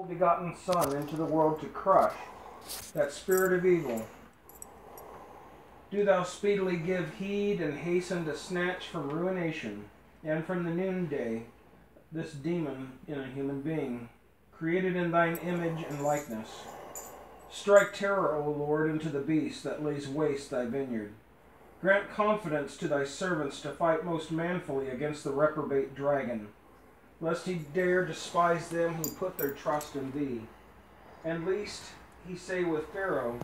begotten Son into the world to crush that spirit of evil. Do thou speedily give heed and hasten to snatch from ruination and from the noonday this demon in a human being, created in thine image and likeness. Strike terror, O Lord, into the beast that lays waste thy vineyard. Grant confidence to thy servants to fight most manfully against the reprobate dragon, lest he dare despise them who put their trust in thee. And lest he say with Pharaoh,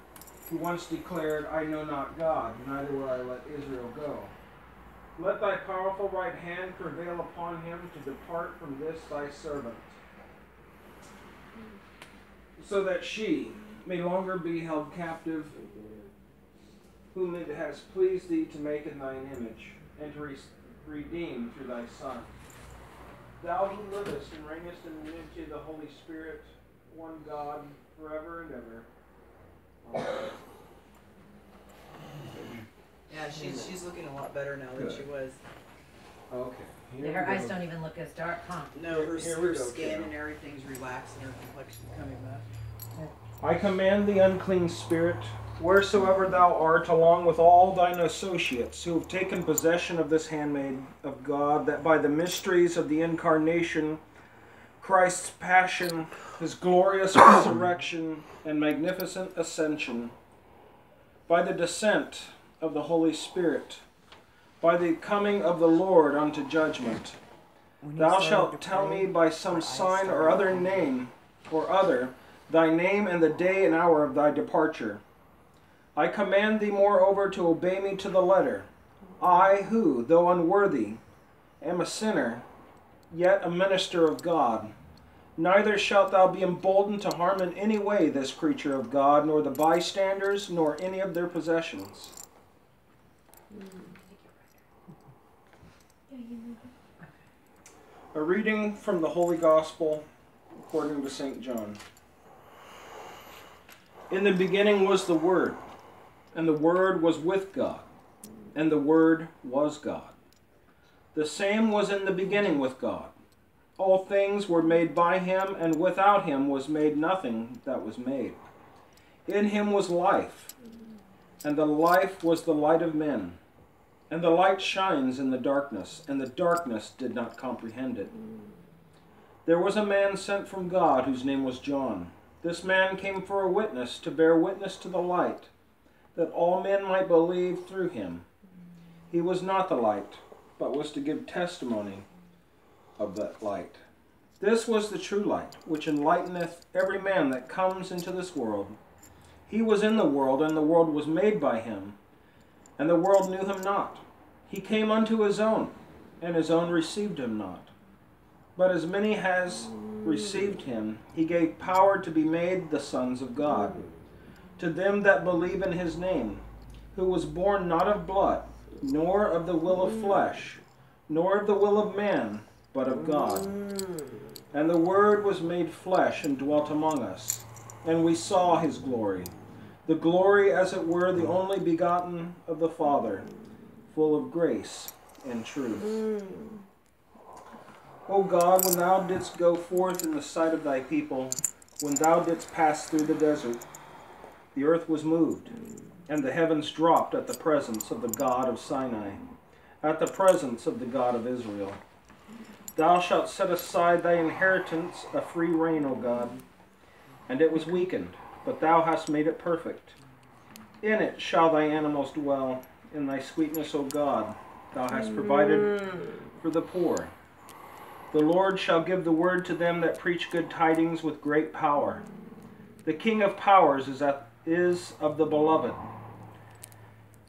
who once declared, I know not God, neither will I let Israel go. Let thy powerful right hand prevail upon him to depart from this thy servant, so that she may longer be held captive, whom it has pleased thee to make in thine image, and to redeem through thy Son. Thou who livest and reignest in the unity of the Holy Spirit, one God, forever and ever. Amen. Yeah, she's looking a lot better now than she was. Okay. Her eyes don't even look as dark, huh? No, her skin and everything's relaxed and her complexion's coming back. I command the unclean spirit, wheresoever thou art, along with all thine associates who have taken possession of this handmaid of God, that by the mysteries of the incarnation, Christ's passion, his glorious resurrection, and magnificent ascension, by the descent of the Holy Spirit, by the coming of the Lord unto judgment, thou shalt tell me by some sign or other name, or other, thy name and the day and hour of thy departure. I command thee moreover to obey me to the letter. I who, though unworthy, am a sinner, yet a minister of God. Neither shalt thou be emboldened to harm in any way this creature of God, nor the bystanders, nor any of their possessions. A reading from the Holy Gospel according to St. John. In the beginning was the Word, and the Word was with God, and the Word was God. The same was in the beginning with God. All things were made by him, and without him was made nothing that was made. In him was life, and the life was the light of men. And the light shines in the darkness, and the darkness did not comprehend it. There was a man sent from God, whose name was John. This man came for a witness, to bear witness to the light, that all men might believe through him. He was not the light, but was to give testimony of that light. This was the true light, which enlighteneth every man that comes into this world. He was in the world, and the world was made by him, and the world knew him not. He came unto his own, and his own received him not. But as many as received him, he gave power to be made the sons of God, to them that believe in his name, who was born not of blood, nor of the will of flesh, nor of the will of man, but of God. And the Word was made flesh and dwelt among us, and we saw his glory, the glory as it were the only begotten of the Father, full of grace and truth. O God, when thou didst go forth in the sight of thy people, when thou didst pass through the desert, the earth was moved, and the heavens dropped at the presence of the God of Sinai, at the presence of the God of Israel. Thou shalt set aside thy inheritance, a free reign, O God, and it was weakened, but thou hast made it perfect. In it shall thy animals dwell, in thy sweetness, O God, thou hast provided for the poor. The Lord shall give the word to them that preach good tidings with great power. The King of powers is of the beloved,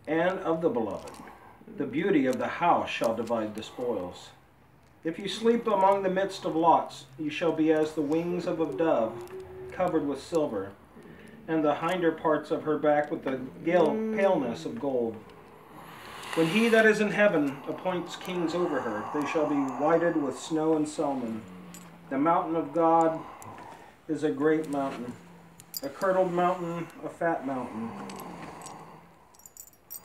and of the beloved. The beauty of the house shall divide the spoils. If you sleep among the midst of lots, you shall be as the wings of a dove, covered with silver, and the hinder parts of her back with the paleness of gold. When he that is in heaven appoints kings over her, they shall be whited with snow and salmon. The mountain of God is a great mountain, a curdled mountain, a fat mountain,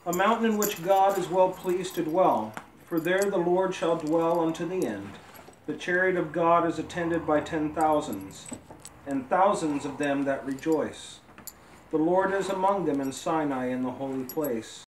a mountain in which God is well pleased to dwell, for there the Lord shall dwell unto the end. The chariot of God is attended by 10,000s, and thousands of them that rejoice. The Lord is among them in Sinai in the holy place.